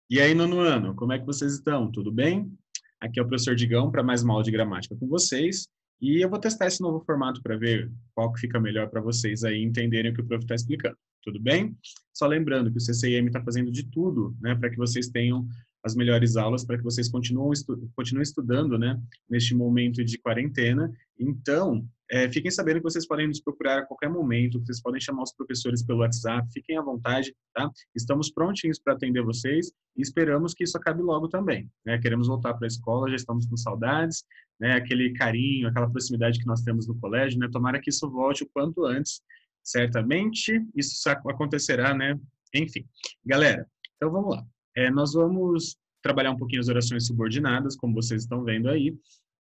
E aí, nono ano, como é que vocês estão? Tudo bem? Aqui é o professor Digão para mais uma aula de gramática com vocês. E eu vou testar esse novo formato para ver qual que fica melhor para vocês aí entenderem o que o prof está explicando. Tudo bem? Só lembrando que o CCIM está fazendo de tudo, né, para que vocês tenham as melhores aulas, para que vocês continuem estudando, né, neste momento de quarentena. Então, fiquem sabendo que vocês podem nos procurar a qualquer momento, vocês podem chamar os professores pelo WhatsApp, fiquem à vontade, tá? Estamos prontinhos para atender vocês e esperamos que isso acabe logo também, né? Queremos voltar para a escola, já estamos com saudades, né? Aquele carinho, aquela proximidade que nós temos no colégio, né? Tomara que isso volte o quanto antes. Certamente isso acontecerá, né? Enfim, galera, então vamos lá. Nós vamos trabalhar um pouquinho as orações subordinadas, como vocês estão vendo aí,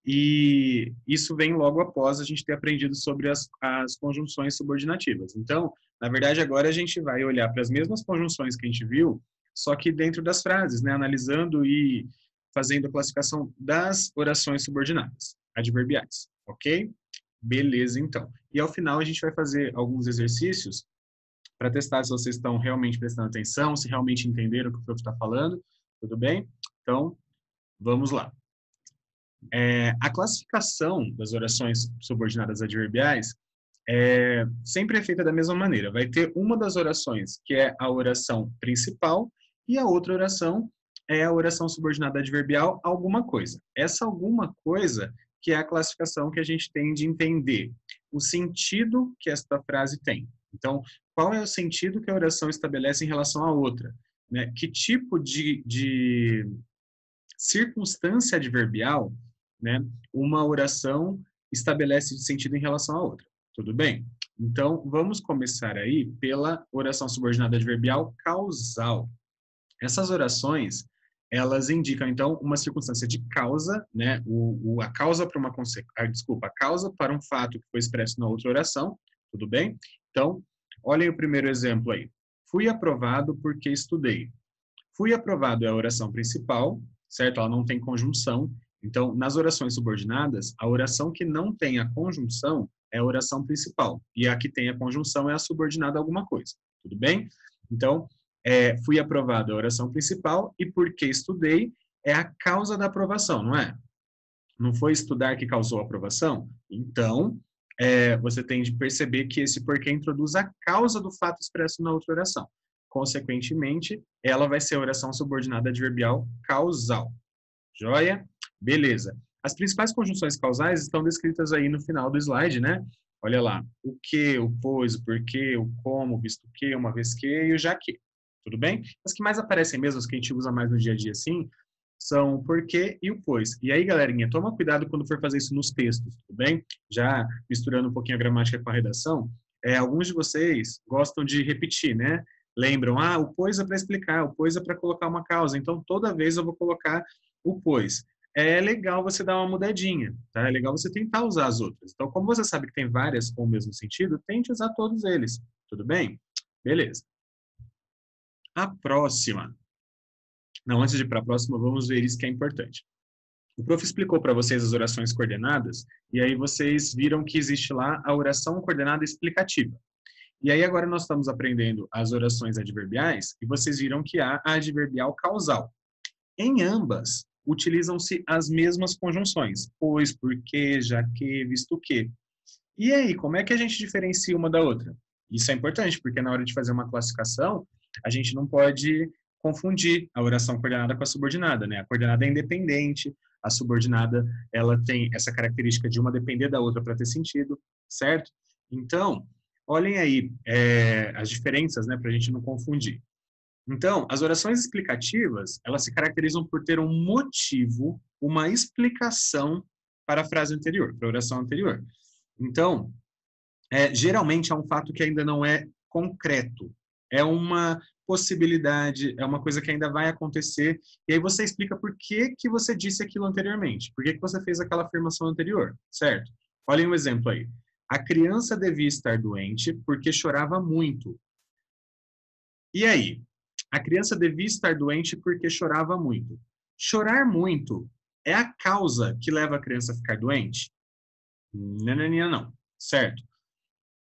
e isso vem logo após a gente ter aprendido sobre as conjunções subordinativas. Então, na verdade, agora a gente vai olhar para as mesmas conjunções que a gente viu, só que dentro das frases, né? Analisando e fazendo a classificação das orações subordinadas, adverbiais, ok? Beleza, então. E ao final a gente vai fazer alguns exercícios para testar se vocês estão realmente prestando atenção, se realmente entenderam o que o prof está falando, tudo bem? Então, vamos lá. A classificação das orações subordinadas adverbiais sempre é feita da mesma maneira. Vai ter uma das orações que é a oração principal e a outra oração é a oração subordinada adverbial alguma coisa. Essa alguma coisa que é a classificação que a gente tem de entender o sentido que esta frase tem. Então, qual é o sentido que a oração estabelece em relação à outra? Né? Que tipo de circunstância adverbial, né, uma oração estabelece de sentido em relação à outra. Tudo bem? Então, vamos começar aí pela oração subordinada adverbial causal. Essas orações, elas indicam, então, uma circunstância de causa, né, a causa para uma desculpa, a causa para um fato que foi expresso na outra oração, tudo bem? Então, olhem o primeiro exemplo aí. Fui aprovado porque estudei. Fui aprovado é a oração principal, certo? Ela não tem conjunção. Então, nas orações subordinadas, a oração que não tem a conjunção é a oração principal. E a que tem a conjunção é a subordinada a alguma coisa. Tudo bem? Então, fui aprovado é a oração principal e porque estudei é a causa da aprovação, não é? Não foi estudar que causou a aprovação? Então, você tem de perceber que esse porquê introduz a causa do fato expresso na outra oração. Consequentemente, ela vai ser a oração subordinada adverbial causal. Joia? Beleza. As principais conjunções causais estão descritas aí no final do slide, né? Olha lá. O que, o pois, o porquê, o como, visto que, uma vez que e o já que. Tudo bem? As que mais aparecem mesmo, as que a gente usa mais no dia a dia, assim, são o porquê e o pois. E aí, galerinha, toma cuidado quando for fazer isso nos textos, tudo bem? Já misturando um pouquinho a gramática com a redação, alguns de vocês gostam de repetir, né? Lembram, o pois é para explicar, o pois é para colocar uma causa. Então, toda vez eu vou colocar o pois. É legal você dar uma mudadinha, tá? É legal você tentar usar as outras. Então, como você sabe que tem várias com o mesmo sentido, tente usar todos eles, tudo bem? Beleza. A próxima. Não, antes de ir para a próxima, vamos ver isso que é importante. O prof explicou para vocês as orações coordenadas, e aí vocês viram que existe lá a oração coordenada explicativa. E aí agora nós estamos aprendendo as orações adverbiais, e vocês viram que há a adverbial causal. Em ambas, utilizam-se as mesmas conjunções, pois, porque, já que, visto que. E aí, como é que a gente diferencia uma da outra? Isso é importante, porque na hora de fazer uma classificação, a gente não pode confundir a oração coordenada com a subordinada, né? A coordenada é independente, a subordinada, ela tem essa característica de uma depender da outra para ter sentido, certo? Então, olhem aí as diferenças, né, para a gente não confundir. Então, as orações explicativas, elas se caracterizam por ter um motivo, uma explicação para a frase anterior, para a oração anterior. Então, geralmente é um fato que ainda não é concreto. É uma possibilidade, é uma coisa que ainda vai acontecer, e aí você explica por que, que você disse aquilo anteriormente, por que, que você fez aquela afirmação anterior, certo? Olhem um exemplo aí. A criança devia estar doente porque chorava muito. E aí? A criança devia estar doente porque chorava muito. Chorar muito é a causa que leva a criança a ficar doente? Não, não, não, não. Certo?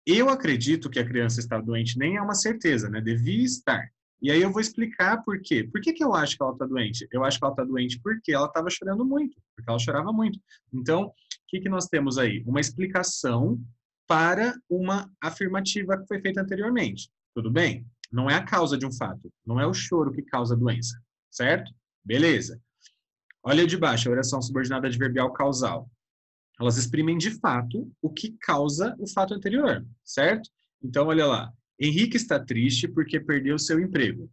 Eu acredito que a criança está doente, nem é uma certeza, né? Devia estar. E aí eu vou explicar por quê. Por que que eu acho que ela está doente? Eu acho que ela está doente porque ela estava chorando muito, porque ela chorava muito. Então, o que que nós temos aí? Uma explicação para uma afirmativa que foi feita anteriormente. Tudo bem? Não é a causa de um fato, não é o choro que causa a doença, certo? Beleza. Olha de baixo, a oração subordinada adverbial causal. Elas exprimem de fato o que causa o fato anterior, certo? Então, olha lá. Henrique está triste porque perdeu seu emprego.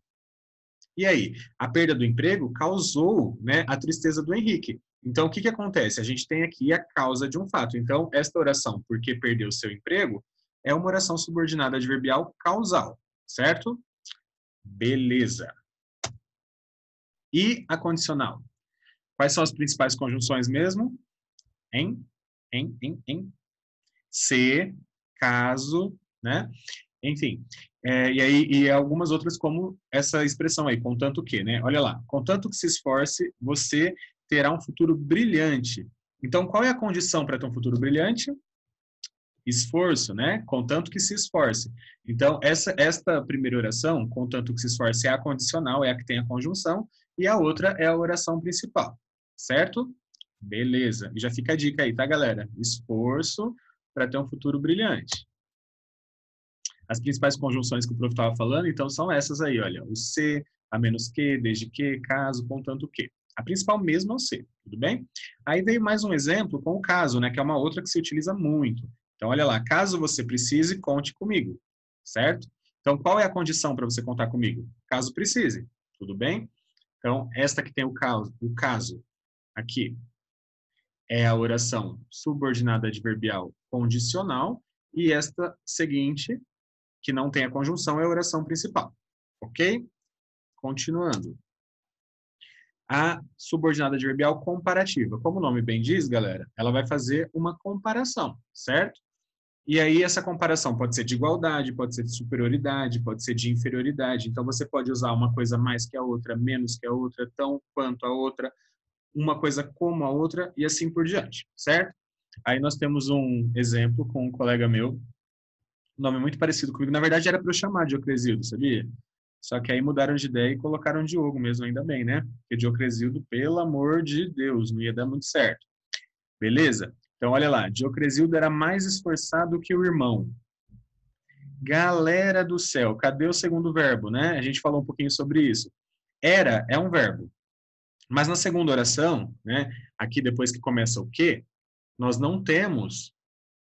E aí, a perda do emprego causou, né, a tristeza do Henrique. Então, o que que acontece? A gente tem aqui a causa de um fato. Então, esta oração, porque perdeu seu emprego, é uma oração subordinada adverbial causal, certo? Beleza. E a condicional? Quais são as principais conjunções mesmo? Em. Se, caso, né? Enfim. E aí, e algumas outras como essa expressão aí, contanto que, né? Olha lá, contanto que se esforce, você terá um futuro brilhante. Então, qual é a condição para ter um futuro brilhante? Esforço, né? Contanto que se esforce. Então, esta primeira oração, contanto que se esforce, é a condicional, é a que tem a conjunção, e a outra é a oração principal, certo? Beleza. E já fica a dica aí, tá, galera? Esforço para ter um futuro brilhante. As principais conjunções que o prof estava falando, então, são essas aí, olha. O se, a menos que, desde que, caso, contanto que. A principal mesmo é o se, tudo bem? Aí veio mais um exemplo com o caso, né? Que é uma outra que se utiliza muito. Então, olha lá. Caso você precise, conte comigo, certo? Então, qual é a condição para você contar comigo? Caso precise, tudo bem? Então, esta que tem o caso aqui é a oração subordinada adverbial condicional e esta seguinte, que não tem a conjunção, é a oração principal. Ok? Continuando. A subordinada adverbial comparativa. Como o nome bem diz, galera, ela vai fazer uma comparação, certo? E aí essa comparação pode ser de igualdade, pode ser de superioridade, pode ser de inferioridade. Então você pode usar uma coisa mais que a outra, menos que a outra, tão quanto a outra, uma coisa como a outra e assim por diante, certo? Aí nós temos um exemplo com um colega meu, um nome muito parecido comigo. Na verdade, era para eu chamar de Dioclesildo, sabia? Só que aí mudaram de ideia e colocaram Diogo mesmo, ainda bem, né? Porque Dioclesildo, pelo amor de Deus, não ia dar muito certo. Beleza? Então, olha lá. Dioclesildo era mais esforçado que o irmão. Galera do céu, cadê o segundo verbo, né? A gente falou um pouquinho sobre isso. Era é um verbo. Mas na segunda oração, né? Aqui depois que começa o que, nós não temos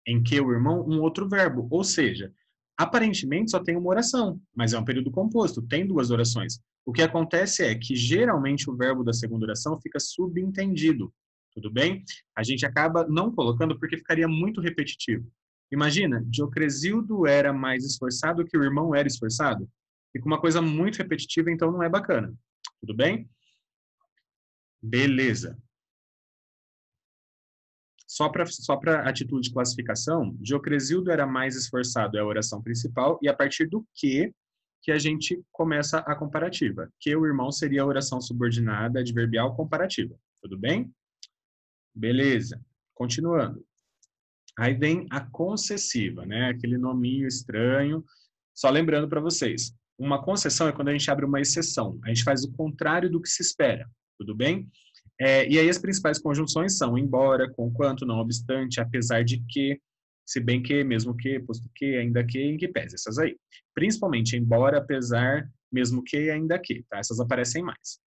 em que o irmão um outro verbo. Ou seja, aparentemente só tem uma oração, mas é um período composto, tem duas orações. O que acontece é que geralmente o verbo da segunda oração fica subentendido, tudo bem? A gente acaba não colocando porque ficaria muito repetitivo. Imagina, Dioclesildo era mais esforçado que o irmão era esforçado. Fica uma coisa muito repetitiva, então não é bacana. Tudo bem? Beleza. Só para atitude de classificação, Dioclesildo era mais esforçado, é a oração principal, e a partir do que a gente começa a comparativa. Que o irmão seria a oração subordinada, adverbial comparativa. Tudo bem? Beleza. Continuando. Aí vem a concessiva, né? Aquele nominho estranho. Só lembrando para vocês, uma concessão é quando a gente abre uma exceção. A gente faz o contrário do que se espera. Tudo bem? E aí as principais conjunções são embora, conquanto, não obstante, apesar de que, se bem que, mesmo que, posto que, ainda que, em que pese. Essas aí. Principalmente embora, apesar, mesmo que, ainda que. Tá? Essas aparecem mais.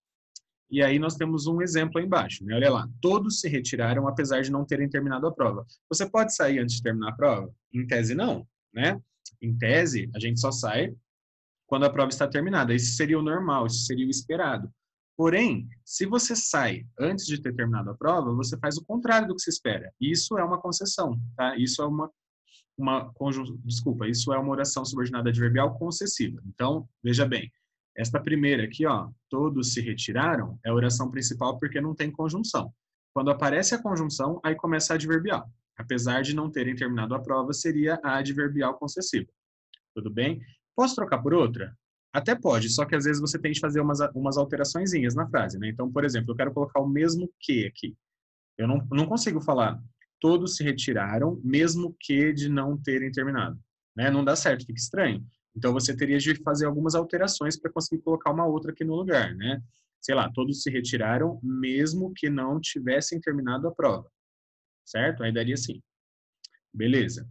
E aí nós temos um exemplo aí embaixo. Né? Olha lá. Todos se retiraram apesar de não terem terminado a prova. Você pode sair antes de terminar a prova? Em tese, não. Né? Em tese, a gente só sai quando a prova está terminada. Isso seria o normal, isso seria o esperado. Porém, se você sai antes de ter terminado a prova, você faz o contrário do que se espera. Isso é uma concessão, tá? Isso é isso é uma oração subordinada adverbial concessiva. Então, veja bem, esta primeira aqui, ó, todos se retiraram, é a oração principal porque não tem conjunção. Quando aparece a conjunção, aí começa a adverbial. Apesar de não terem terminado a prova, seria a adverbial concessiva. Tudo bem? Posso trocar por outra? Até pode, só que às vezes você tem que fazer umas alteraçõezinhas na frase, né? Então, por exemplo, eu quero colocar o mesmo que aqui. Eu não consigo falar todos se retiraram, mesmo que de não terem terminado. Né? Não dá certo, fica estranho. Então, você teria de fazer algumas alterações para conseguir colocar uma outra aqui no lugar, né? Sei lá, todos se retiraram, mesmo que não tivessem terminado a prova, certo? Aí daria assim. Beleza.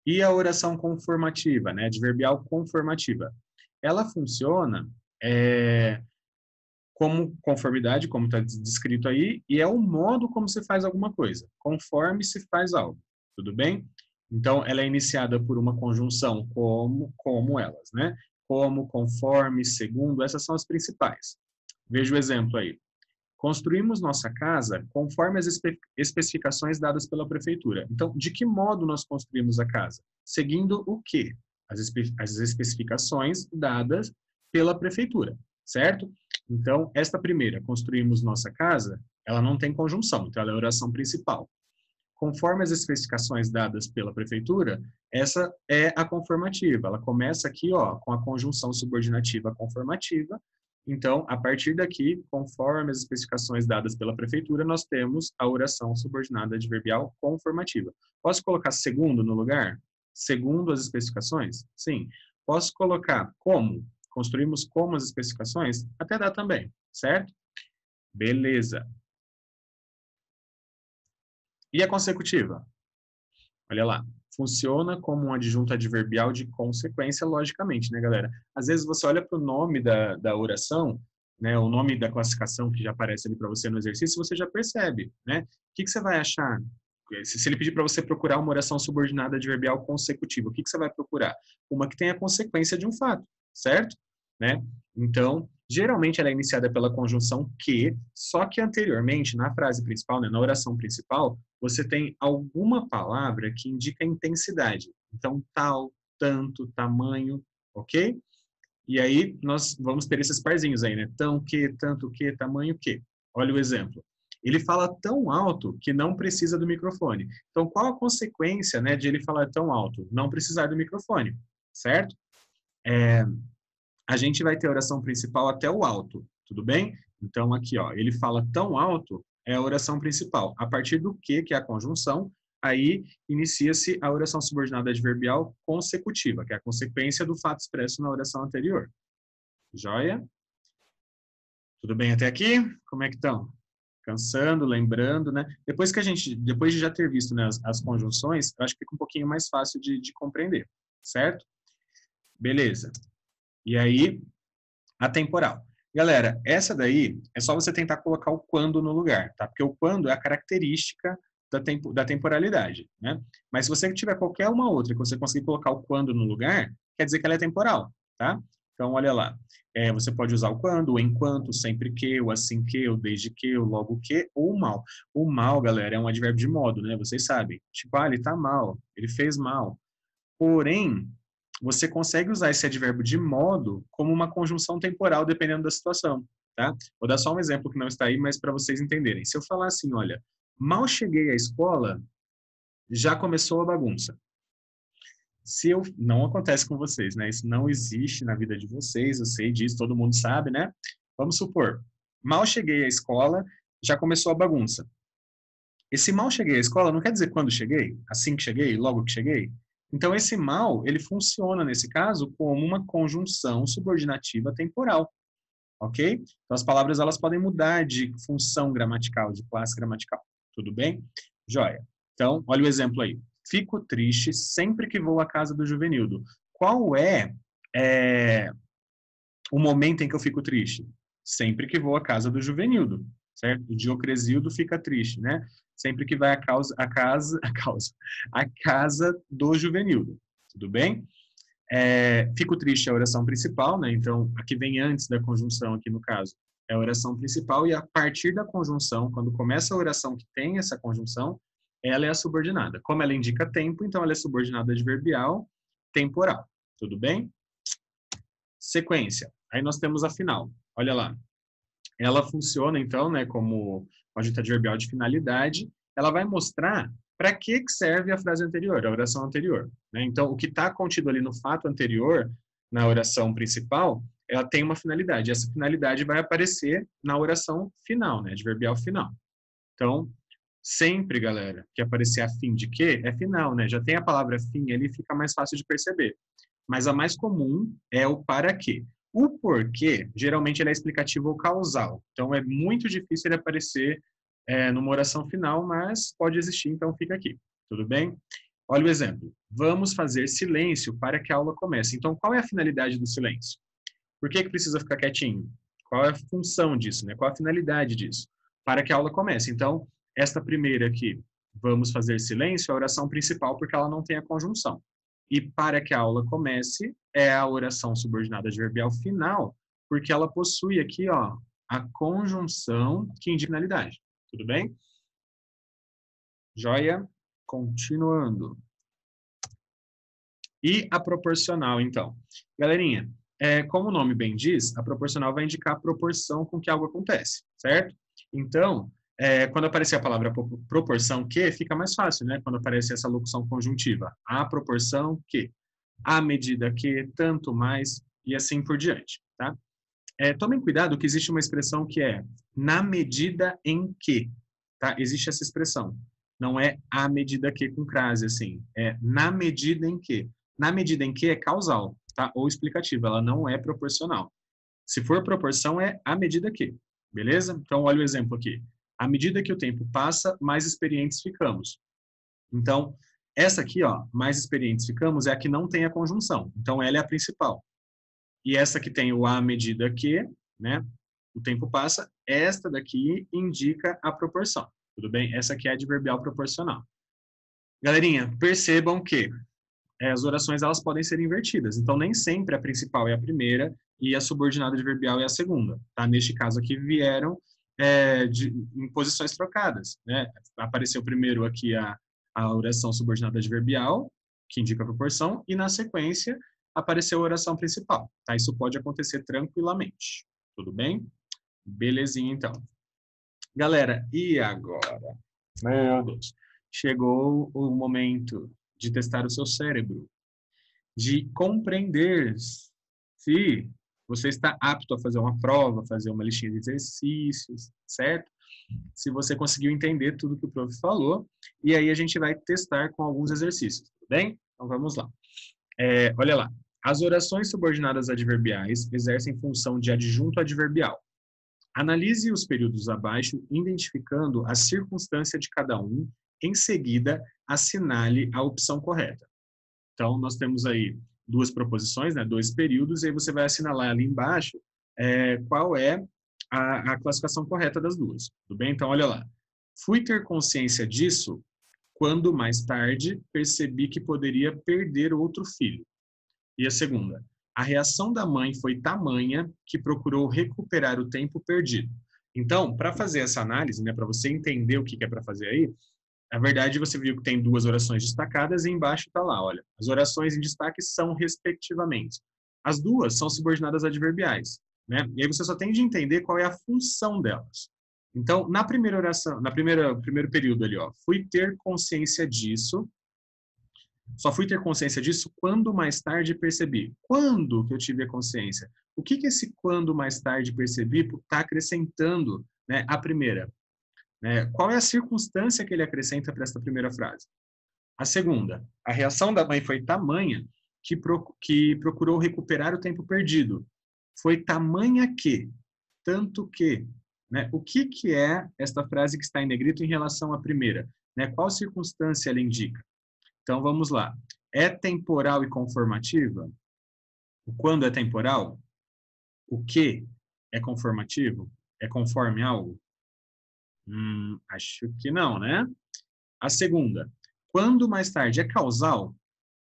E a oração conformativa, né? Adverbial conformativa. Ela funciona como conformidade, como está descrito aí, e é o modo como se faz alguma coisa, conforme se faz algo, tudo bem? Então, ela é iniciada por uma conjunção como elas, né? Como, conforme, segundo, essas são as principais. Veja o exemplo aí. Construímos nossa casa conforme as especificações dadas pela prefeitura. Então, de que modo nós construímos a casa? Seguindo o quê? As especificações dadas pela prefeitura, certo? Então, esta primeira, construímos nossa casa, ela não tem conjunção, então ela é a oração principal. Conforme as especificações dadas pela prefeitura, essa é a conformativa. Ela começa aqui, ó, com a conjunção subordinativa conformativa. Então, a partir daqui, conforme as especificações dadas pela prefeitura, nós temos a oração subordinada adverbial conformativa. Posso colocar segundo no lugar? Segundo as especificações? Sim. Posso colocar como? Construímos como as especificações? Até dá também, certo? Beleza. E a consecutiva? Olha lá. Funciona como um adjunto adverbial de consequência, logicamente, né, galera? Às vezes você olha para o nome da oração, né, o nome da classificação que já aparece ali para você no exercício, você já percebe, né? O que você vai achar? Se ele pedir para você procurar uma oração subordinada adverbial consecutiva, o que você vai procurar? Uma que tenha consequência de um fato, certo? Né? Então, geralmente ela é iniciada pela conjunção que, só que anteriormente, na frase principal, né, na oração principal, você tem alguma palavra que indica intensidade. Então, tal, tanto, tamanho, ok? E aí nós vamos ter esses parzinhos aí, né? Tão que, tanto que, tamanho que. Olha o exemplo. Ele fala tão alto que não precisa do microfone. Então, qual a consequência, né, de ele falar tão alto? Não precisar do microfone, certo? A gente vai ter a oração principal até o alto, tudo bem? Então, aqui, ó, ele fala tão alto, é a oração principal. A partir do que é a conjunção, aí inicia-se a oração subordinada adverbial consecutiva, que é a consequência do fato expresso na oração anterior. Joia? Tudo bem até aqui? Como é que estão? Cansando, lembrando, né? Depois de já ter visto, né, as conjunções, eu acho que fica um pouquinho mais fácil de compreender, certo? Beleza. E aí, a temporal. Galera, essa daí é só você tentar colocar o quando no lugar, tá? Porque o quando é a característica da temporalidade, né? Mas se você tiver qualquer uma outra que você conseguir colocar o quando no lugar, quer dizer que ela é temporal, tá? Então, olha lá. Você pode usar o quando, o enquanto, o sempre que, o assim que, o desde que, o logo que, ou o mal. O mal, galera, é um advérbio de modo, né? Vocês sabem. Tipo, ele tá mal, ele fez mal. Porém, você consegue usar esse advérbio de modo como uma conjunção temporal, dependendo da situação, tá? Vou dar só um exemplo que não está aí, mas para vocês entenderem. Se eu falar assim, olha, mal cheguei à escola, já começou a bagunça. Não acontece com vocês, né? Isso não existe na vida de vocês, eu sei disso, todo mundo sabe, né? Vamos supor, mal cheguei à escola, já começou a bagunça. Esse mal cheguei à escola não quer dizer quando cheguei, assim que cheguei, logo que cheguei. Então, esse mal, ele funciona, nesse caso, como uma conjunção subordinativa temporal, ok? Então, as palavras, elas podem mudar de função gramatical, de classe gramatical, tudo bem? Joia. Então, olha o exemplo aí. Fico triste sempre que vou à casa do Juvenildo. Qual é o momento em que eu fico triste? Sempre que vou à casa do Juvenildo, certo? O Diocresildo fica triste, né? Sempre que vai à casa do Juvenildo, tudo bem? Fico triste é a oração principal, né? Então, a que vem antes da conjunção aqui no caso é a oração principal e a partir da conjunção, quando começa a oração que tem essa conjunção, ela é a subordinada. Como ela indica tempo, então ela é subordinada adverbial temporal, tudo bem? Sequência. Aí nós temos a final. Olha lá. Ela funciona, então, né, como adjunto adverbial de finalidade. Ela vai mostrar para que serve a frase anterior, a oração anterior, né? Então, o que está contido ali no fato anterior, na oração principal, ela tem uma finalidade. Essa finalidade vai aparecer na oração final, né, adverbial final. Então, Sempre, galera, que aparecer a fim de quê, é final, né? Já tem a palavra fim ali, fica mais fácil de perceber. Mas a mais comum é o para quê. O porquê, geralmente, ele é explicativo ou causal. Então, é muito difícil ele aparecer numa oração final, mas pode existir, então fica aqui. Tudo bem? Olha o exemplo. Vamos fazer silêncio para que a aula comece. Então, qual é a finalidade do silêncio? Por que precisa ficar quietinho? Qual é a função disso, né? Qual a finalidade disso? Para que a aula comece. Então, esta primeira aqui, vamos fazer silêncio, é a oração principal, porque ela não tem a conjunção. E para que a aula comece, é a oração subordinada adverbial final, porque ela possui aqui, ó, a conjunção que indica finalidade. Tudo bem? Joia? Continuando. E a proporcional, então. Galerinha, como o nome bem diz, a proporcional vai indicar a proporção com que algo acontece, certo? Então, quando aparecer a palavra proporção que, fica mais fácil, né? Quando aparece essa locução conjuntiva. A proporção que, à medida que, tanto mais, e assim por diante, tá? Tomem cuidado que existe uma expressão que é na medida em que, tá? Existe essa expressão. Não é à medida que com crase, assim. É na medida em que. Na medida em que é causal, tá? Ou explicativa, ela não é proporcional. Se for proporção, é à medida que. Beleza? Então, olha o exemplo aqui. À medida que o tempo passa, mais experientes ficamos. Então, essa aqui, ó, mais experientes ficamos, é a que não tem a conjunção. Então, ela é a principal. E essa que tem o à medida que, né, o tempo passa, esta daqui indica a proporção. Tudo bem? Essa aqui é a adverbial proporcional. Galerinha, percebam que as orações elas podem ser invertidas. Então, nem sempre a principal é a primeira e a subordinada adverbial é a segunda. Tá? Neste caso aqui, vieram em posições trocadas. Né? Apareceu primeiro aqui a oração subordinada adverbial, que indica a proporção, e na sequência apareceu a oração principal. Tá? Isso pode acontecer tranquilamente. Tudo bem? Belezinha, então. Galera, e agora? Meu Deus. Chegou o momento de testar o seu cérebro, de compreender se você está apto a fazer uma prova, fazer uma listinha de exercícios, certo? Se você conseguiu entender tudo que o prof falou, e aí a gente vai testar com alguns exercícios, tudo bem? Então vamos lá. Olha lá. As orações subordinadas adverbiais exercem função de adjunto adverbial. Analise os períodos abaixo, identificando a circunstância de cada um. Em seguida, assinale a opção correta. Então, nós temos aí duas proposições, né, dois períodos, e aí você vai assinalar ali embaixo qual é a classificação correta das duas. Tudo bem? Então, olha lá. Fui ter consciência disso quando, mais tarde, percebi que poderia perder outro filho. E a segunda. A reação da mãe foi tamanha que procurou recuperar o tempo perdido. Então, para fazer essa análise, né, para você entender o que é para fazer aí, na verdade, você viu que tem duas orações destacadas e embaixo está lá, olha. As orações em destaque são respectivamente. As duas são subordinadas adverbiais, né? E aí você só tem de entender qual é a função delas. Então, na primeira oração, primeiro período ali, ó, fui ter consciência disso. Só fui ter consciência disso quando mais tarde percebi. Quando que eu tive a consciência? O que esse quando mais tarde percebi está acrescentando, né, a primeira? Qual é a circunstância que ele acrescenta para esta primeira frase? A segunda, a reação da mãe foi tamanha que procurou recuperar o tempo perdido. Foi tamanha que, tanto que. Né? O que é esta frase que está em negrito em relação à primeira? Né? Qual circunstância ela indica? Então, vamos lá. É temporal e conformativa? O quando é temporal? O que é conformativo? É conforme algo? Acho que não, né? A segunda, quando mais tarde é causal,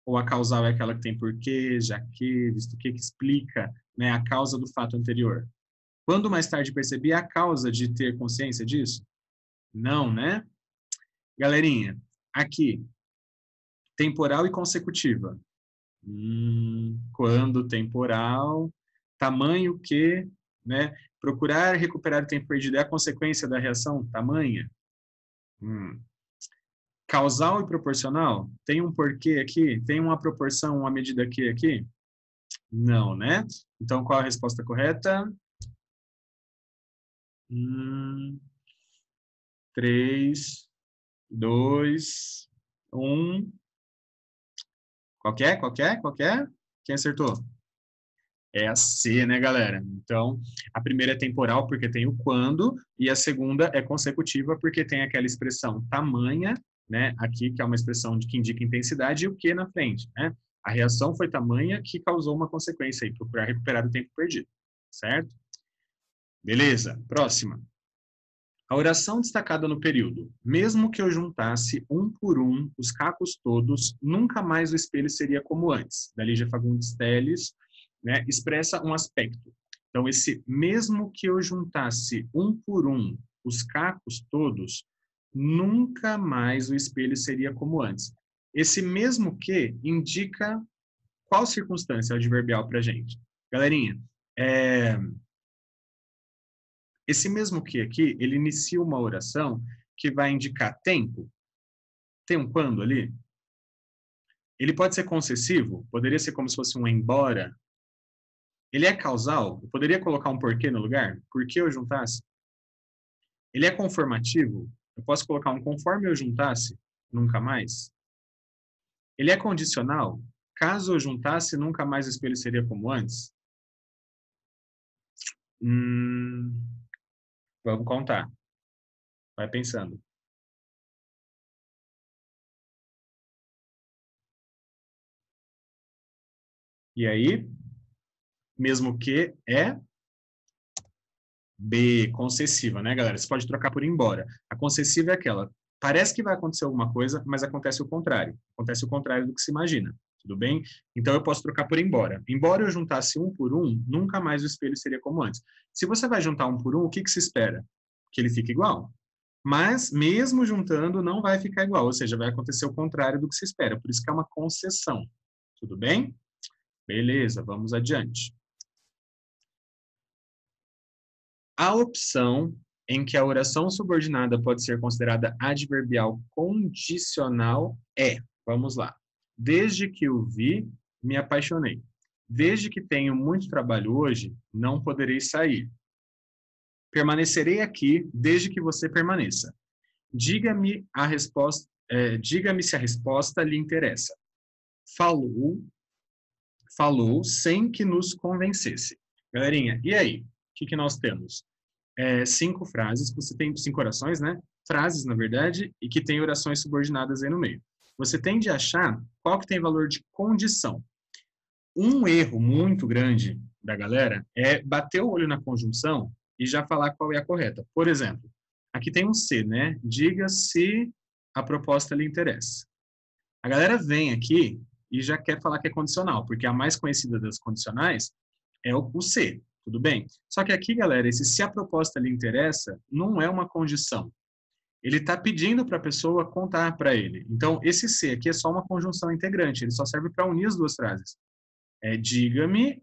ou a causal é aquela que tem porquê, já que, visto que explica, né, a causa do fato anterior. Quando mais tarde percebi a causa de ter consciência disso? Não, né? Galerinha, aqui, temporal e consecutiva. Quando temporal, tamanho que, né? Procurar recuperar o tempo perdido é a consequência da reação tamanha? Causal e proporcional? Tem um porquê aqui? Tem uma proporção, uma medida aqui? Não, né? Então, qual a resposta correta? 3, 2, 1. Qualquer? Quem acertou? É a C, né, galera? Então, a primeira é temporal porque tem o quando, e a segunda é consecutiva porque tem aquela expressão tamanha, né, aqui, que é uma expressão que indica intensidade, e o que na frente, né? A reação foi tamanha que causou uma consequência aí, procurar recuperar o tempo perdido, certo? Beleza, próxima. A oração destacada no período. Mesmo que eu juntasse um por um os cacos todos, nunca mais o espelho seria como antes. Da Lígia Fagundes Telles, né, expressa um aspecto. Então, esse mesmo que eu juntasse um por um os cacos todos, nunca mais o espelho seria como antes. Esse mesmo que indica qual circunstância adverbial para a gente? Galerinha, esse mesmo que aqui, ele inicia uma oração que vai indicar tempo. Tem um quando ali? Ele pode ser concessivo? Poderia ser como se fosse um embora? Ele é causal? Eu poderia colocar um porquê no lugar? Por que eu juntasse? Ele é conformativo? Eu posso colocar um conforme eu juntasse? Nunca mais? Ele é condicional? Caso eu juntasse, nunca mais o espelho seria como antes? Hum, vamos contar. Vai pensando. E aí, mesmo que é B, concessiva, né, galera? Você pode trocar por embora. A concessiva é aquela, parece que vai acontecer alguma coisa, mas acontece o contrário. Acontece o contrário do que se imagina. Tudo bem? Então eu posso trocar por embora. Embora eu juntasse um por um, nunca mais o espelho seria como antes. Se você vai juntar um por um, o que se espera? Que ele fique igual. Mas, mesmo juntando, não vai ficar igual. Ou seja, vai acontecer o contrário do que se espera. Por isso que é uma concessão. Tudo bem? Beleza, vamos adiante. A opção em que a oração subordinada pode ser considerada adverbial condicional é, vamos lá, desde que o vi, me apaixonei. Desde que tenho muito trabalho hoje, não poderei sair. Permanecerei aqui desde que você permaneça. Diga-me a resposta, diga-me se a resposta lhe interessa. Falou, falou sem que nos convencesse. Galerinha, e aí? O que nós temos? 5 frases, você tem 5 orações, né? Frases, na verdade, e que tem orações subordinadas aí no meio. Você tem de achar qual que tem valor de condição. Um erro muito grande da galera é bater o olho na conjunção e já falar qual é a correta. Por exemplo, aqui tem um se, né? Diga se a proposta lhe interessa. A galera vem aqui e já quer falar que é condicional, porque a mais conhecida das condicionais é o se, tudo bem? Só que aqui, galera, esse se a proposta lhe interessa não é uma condição. Ele está pedindo para a pessoa contar para ele. Então, esse se aqui é só uma conjunção integrante, ele só serve para unir as duas frases. Diga-me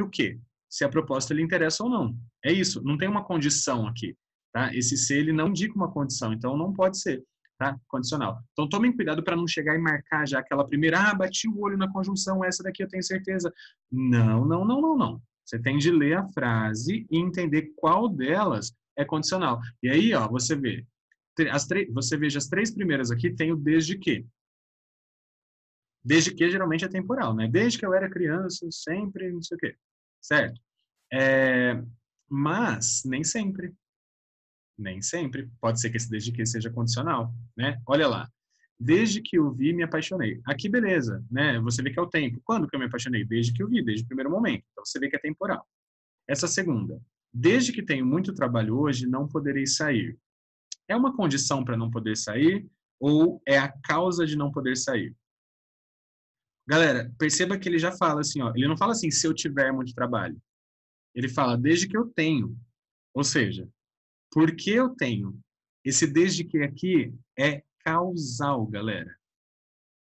o quê? Se a proposta lhe interessa ou não. É isso, não tem uma condição aqui, tá? Esse se ele não indica uma condição, então não pode ser, tá? Condicional. Então tomem cuidado para não chegar e marcar já aquela primeira, bati o olho na conjunção, essa daqui eu tenho certeza. Não, não, não, não, não. Você tem de ler a frase e entender qual delas é condicional. E aí, ó, você vê, você veja as 3 primeiras aqui tem o desde que. Desde que geralmente é temporal, né? Desde que eu era criança, sempre, não sei o quê. Certo? É, mas nem sempre. Nem sempre. Pode ser que esse desde que seja condicional, né? Olha lá. Desde que eu vi, me apaixonei. Aqui, beleza, né? Você vê que é o tempo. Quando que eu me apaixonei? Desde que eu vi, desde o primeiro momento. Então, você vê que é temporal. Essa segunda. Desde que tenho muito trabalho hoje, não poderei sair. É uma condição para não poder sair ou é a causa de não poder sair? Galera, perceba que ele já fala assim, ó, ele não fala assim, se eu tiver muito trabalho. Ele fala, desde que eu tenho. Ou seja, porque eu tenho. Esse desde que aqui é causal, galera.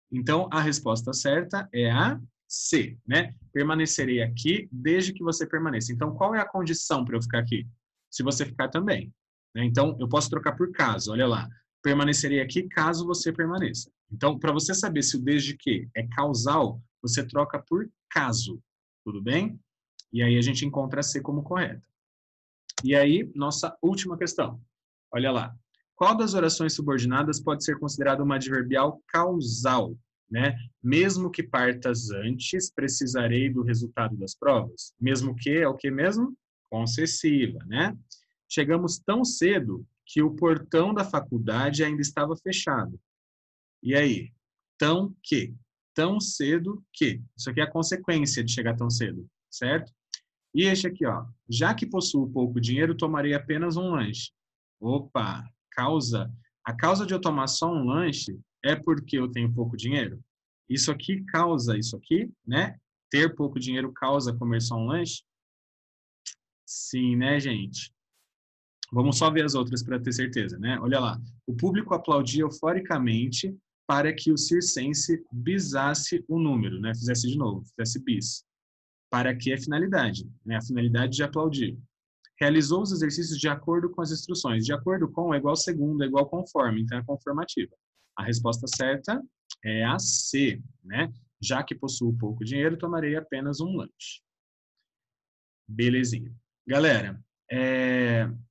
Então, a resposta certa é a C, né? Permanecerei aqui desde que você permaneça. Então, qual é a condição para eu ficar aqui? Se você ficar também. Né? Então, eu posso trocar por caso, olha lá. Permanecerei aqui caso você permaneça. Então, para você saber se o desde que é causal, você troca por caso. Tudo bem? E aí a gente encontra a C como correta. E aí, nossa última questão. Olha lá. Qual das orações subordinadas pode ser considerada uma adverbial causal, né? Mesmo que partas antes, precisarei do resultado das provas. Mesmo que é o que mesmo? Concessiva, né? Chegamos tão cedo que o portão da faculdade ainda estava fechado. E aí? Tão que? Tão cedo que? Isso aqui é a consequência de chegar tão cedo, certo? E este aqui, ó. Já que possuo pouco dinheiro, tomarei apenas um lanche. Opa, causa. A causa de eu tomar só um lanche é porque eu tenho pouco dinheiro? Isso aqui causa isso aqui, né? Ter pouco dinheiro causa comer só um lanche? Sim, né, gente? Vamos só ver as outras para ter certeza, né? Olha lá. O público aplaudia euforicamente para que o circense bisasse o número, né? Fizesse de novo, fizesse bis. Para que a finalidade, né? A finalidade de aplaudir. Realizou os exercícios de acordo com as instruções. De acordo com é igual segundo, é igual conforme, então é conformativa. A resposta certa é a C, né? Já que possuo pouco dinheiro, tomarei apenas um lanche. Belezinha. Galera,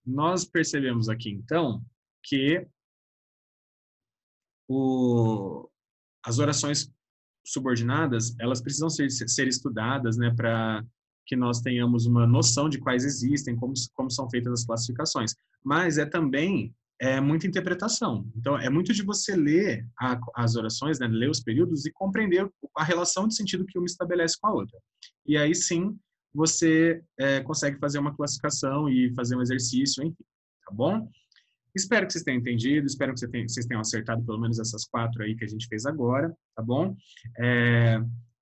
nós percebemos aqui, então, que as orações subordinadas, elas precisam ser estudadas, né, para que nós tenhamos uma noção de quais existem, como são feitas as classificações. Mas também muita interpretação. Então, é muito de você ler as orações, né, ler os períodos e compreender a relação de sentido que uma estabelece com a outra. E aí, sim, você consegue fazer uma classificação e fazer um exercício, enfim, tá bom? Espero que vocês tenham entendido, espero que vocês tenham acertado pelo menos essas 4 aí que a gente fez agora, tá bom?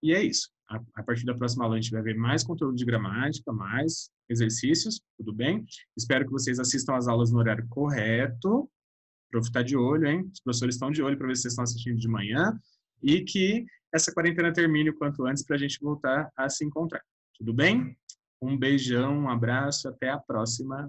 E é isso. A partir da próxima aula a gente vai ver mais conteúdo de gramática, mais exercícios, tudo bem? Espero que vocês assistam às aulas no horário correto. O prof está de olho, hein? Os professores estão de olho para ver se vocês estão assistindo de manhã e que essa quarentena termine o quanto antes para a gente voltar a se encontrar. Tudo bem? Um beijão, um abraço, até a próxima.